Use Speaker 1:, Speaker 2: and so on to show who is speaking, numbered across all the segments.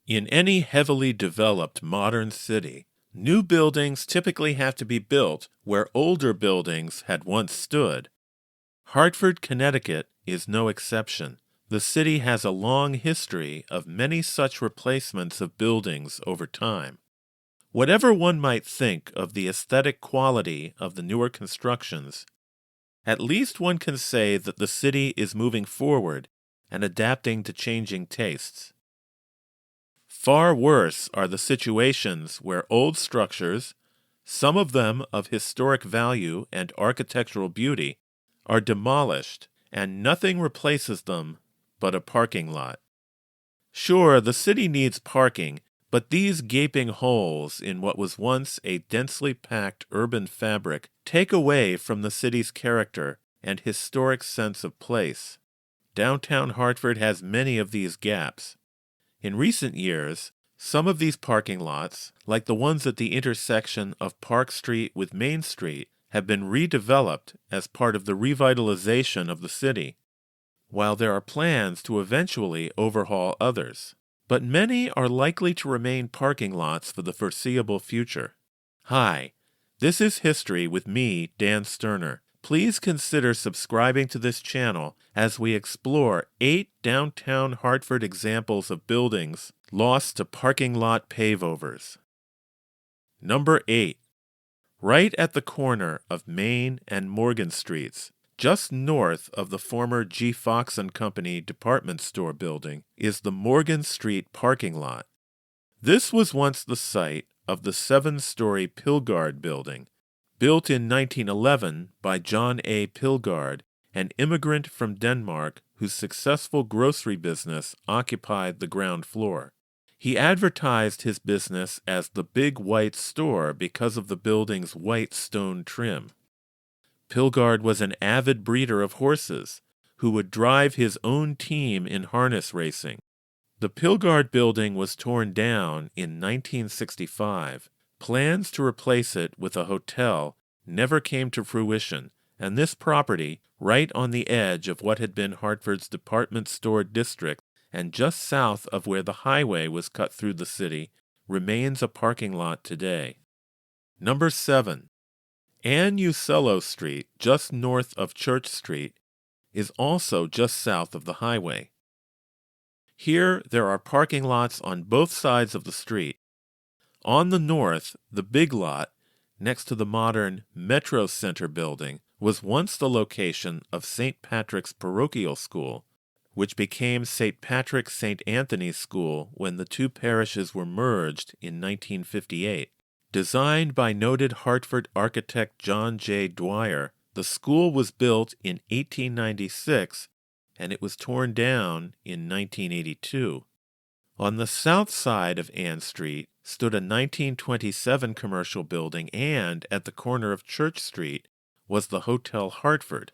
Speaker 1: In any heavily developed modern city, new buildings typically have to be built where older buildings had once stood. Hartford, Connecticut is no exception. The city has a long history of many such replacements of buildings over time. Whatever one might think of the aesthetic quality of the newer constructions, at least one can say that the city is moving forward and adapting to changing tastes. Far worse are the situations where old structures, some of them of historic value and architectural beauty, are demolished and nothing replaces them but a parking lot. Sure, the city needs parking, but these gaping holes in what was once a densely packed urban fabric take away from the city's character and historic sense of place. Downtown Hartford has many of these gaps. In recent years, some of these parking lots, like the ones at the intersection of Park Street with Main Street, have been redeveloped as part of the revitalization of the city, while there are plans to eventually overhaul others. But many are likely to remain parking lots for the foreseeable future. Hi, this is History with me, Dan Sterner. Please consider subscribing to this channel as we explore 8 downtown Hartford examples of buildings lost to parking lot paveovers. Number 8. Right at the corner of Main and Morgan Streets, just north of the former G. Fox & Company department store building, is the Morgan Street parking lot. This was once the site of the 7-story Plourde building, built in 1911 by John A. Plourde, an immigrant from Denmark whose successful grocery business occupied the ground floor. He advertised his business as the Big White Store because of the building's white stone trim. Plourde was an avid breeder of horses who would drive his own team in harness racing. The Plourde building was torn down in 1965. Plans to replace it with a hotel never came to fruition, and this property, right on the edge of what had been Hartford's department store district and just south of where the highway was cut through the city, remains a parking lot today. Number 7. Uccello Street, just north of Church Street, is also just south of the highway. Here, there are parking lots on both sides of the street. On the north, the Big Lot, next to the modern Metro Center building, was once the location of St. Patrick's Parochial School, which became St. Patrick's St. Anthony's School when the two parishes were merged in 1958. Designed by noted Hartford architect John J. Dwyer, the school was built in 1896 and it was torn down in 1982. On the south side of Ann Street stood a 1927 commercial building, and at the corner of Church Street was the Hotel Hartford.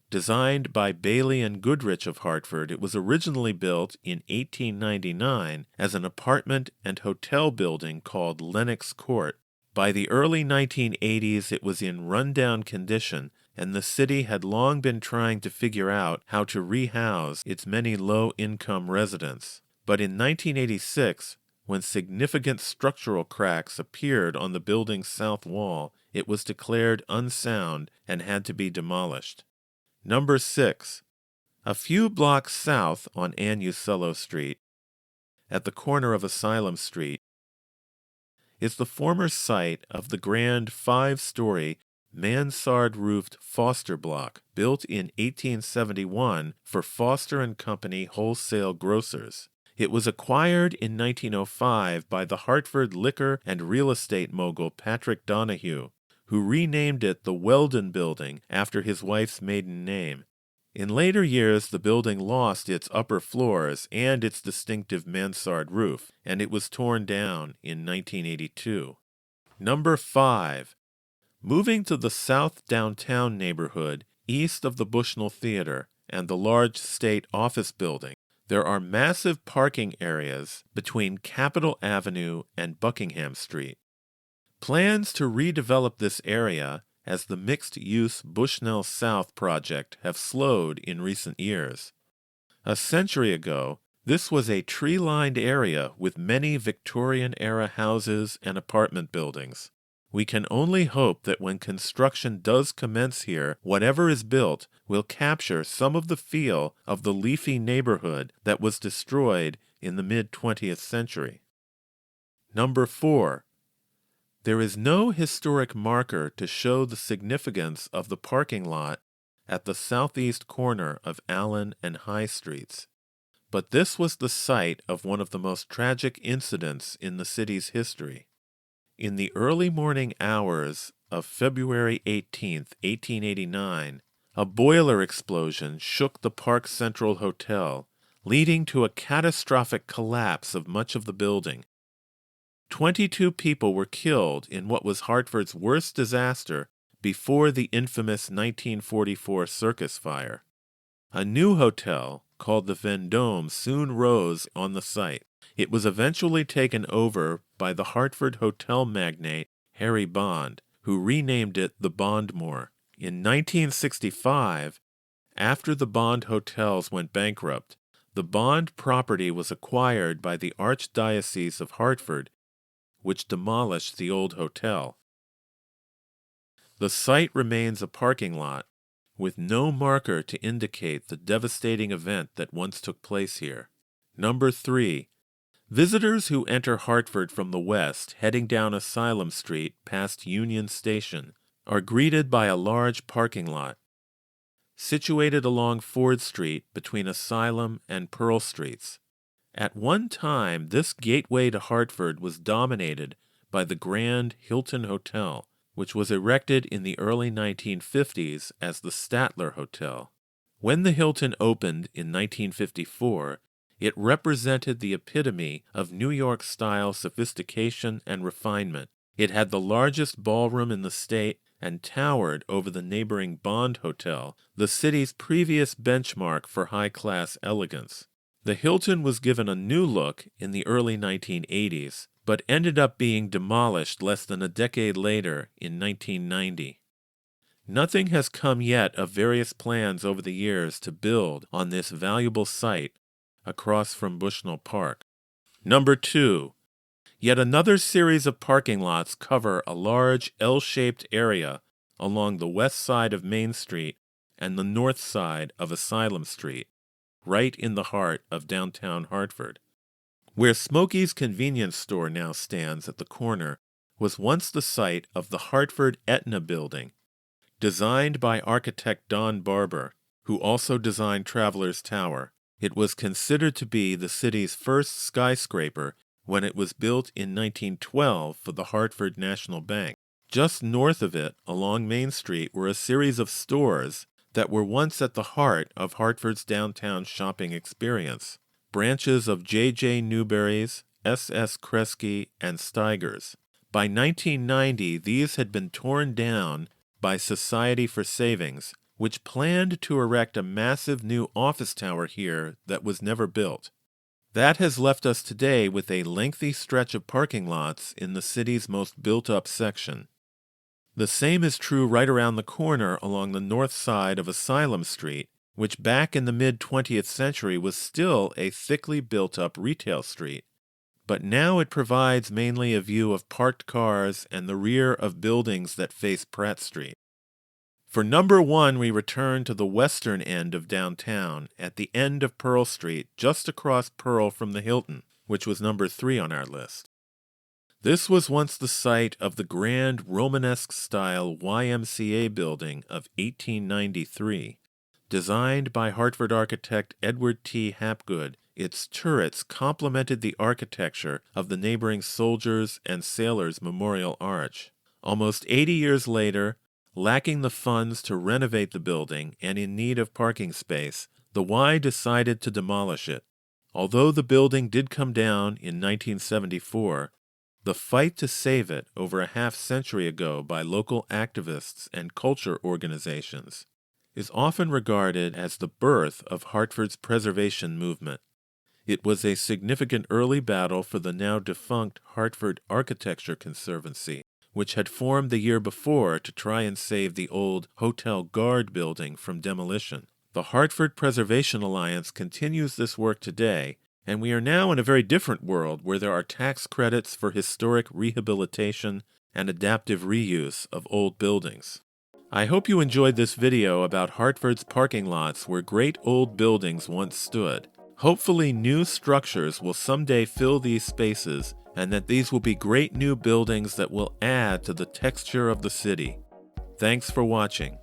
Speaker 1: Designed by Bailey and Goodrich of Hartford, it was originally built in 1899 as an apartment and hotel building called Lenox Court. By the early 1980s, it was in rundown condition, and the city had long been trying to figure out how to rehouse its many low-income residents. But in 1986, when significant structural cracks appeared on the building's south wall, it was declared unsound and had to be demolished. Number 6. A few blocks south on Uccello Street, at the corner of Asylum Street, is the former site of the grand 5-story mansard-roofed Foster block, built in 1871 for Foster & Company wholesale grocers. It was acquired in 1905 by the Hartford liquor and real estate mogul Patrick Donahue, who renamed it the Weldon Building after his wife's maiden name. In later years, the building lost its upper floors and its distinctive mansard roof, and it was torn down in 1982. Number 5. Moving to the South Downtown neighborhood, east of the Bushnell Theater and the large state office building, there are massive parking areas between Capitol Avenue and Buckingham Street. Plans to redevelop this area as the mixed-use Bushnell South project have slowed in recent years. A century ago, This was a tree-lined area with many Victorian-era houses and apartment buildings. We can only hope that when construction does commence here, whatever is built will capture some of the feel of the leafy neighborhood that was destroyed in the mid-20th century. Number 4. There is no historic marker to show the significance of the parking lot at the southeast corner of Allyn and High Streets. But this was the site of one of the most tragic incidents in the city's history. In the early morning hours of February 18, 1889, a boiler explosion shook the Park Central Hotel, leading to a catastrophic collapse of much of the building. 22 people were killed in what was Hartford's worst disaster before the infamous 1944 circus fire. A new hotel, called the Vendome, soon rose on the site. It was eventually taken over by the Hartford hotel magnate Harry Bond, who renamed it the Bondmore. In 1965, after the Bond hotels went bankrupt, the Bond property was acquired by the Archdiocese of Hartford, which demolished the old hotel. The site remains a parking lot, with no marker to indicate the devastating event that once took place here. Number 3. Visitors who enter Hartford from the west, heading down Asylum Street past Union Station, are greeted by a large parking lot. Situated along Ford Street between Asylum and Pearl Streets. At one time, this gateway to Hartford was dominated by the Grand Hilton Hotel, which was erected in the early 1950s as the Statler Hotel. When the Hilton opened in 1954, it represented the epitome of New York-style sophistication and refinement. It had the largest ballroom in the state and towered over the neighboring Bond Hotel, the city's previous benchmark for high-class elegance. The Hilton was given a new look in the early 1980s, but ended up being demolished less than a decade later in 1990. Nothing has come yet of various plans over the years to build on this valuable site across from Bushnell Park. Number 2. Yet another series of parking lots cover a large L-shaped area along the west side of Main Street and the north side of Asylum Street, right in the heart of downtown Hartford. Where Smokey's convenience store now stands at the corner was once the site of the Hartford Etna building, designed by architect Don Barber, who also designed Travelers Tower. It was considered to be the city's first skyscraper when it was built in 1912 for the Hartford National Bank. Just north of it, along Main Street, were a series of stores that were once at the heart of Hartford's downtown shopping experience. Branches of J.J. Newberry's, S.S. Kresge, and Steiger's. By 1990, these had been torn down by Society for Savings, which planned to erect a massive new office tower here that was never built. That has left us today with a lengthy stretch of parking lots in the city's most built-up section. The same is true right around the corner along the north side of Asylum Street, which back in the mid-20th century was still a thickly built-up retail street. But now it provides mainly a view of parked cars and the rear of buildings that face Pratt Street. For number 1, we return to the western end of downtown, at the end of Pearl Street, just across Pearl from the Hilton, which was number 3 on our list. This was once the site of the grand Romanesque-style YMCA building of 1893. Designed by Hartford architect Edward T. Hapgood, its turrets complemented the architecture of the neighboring Soldiers and Sailors Memorial Arch. Almost 80 years later, lacking the funds to renovate the building and in need of parking space, the Y decided to demolish it. Although the building did come down in 1974, the fight to save it over a half-century ago by local activists and culture organizations is often regarded as the birth of Hartford's preservation movement. It was a significant early battle for the now defunct Hartford Architecture Conservancy, which had formed the year before to try and save the old Hotel Guard building from demolition. The Hartford Preservation Alliance continues this work today And we are now in a very different world where there are tax credits for historic rehabilitation and adaptive reuse of old buildings. I hope you enjoyed this video about Hartford's parking lots where great old buildings once stood. Hopefully new structures will someday fill these spaces, and that these will be great new buildings that will add to the texture of the city. Thanks for watching.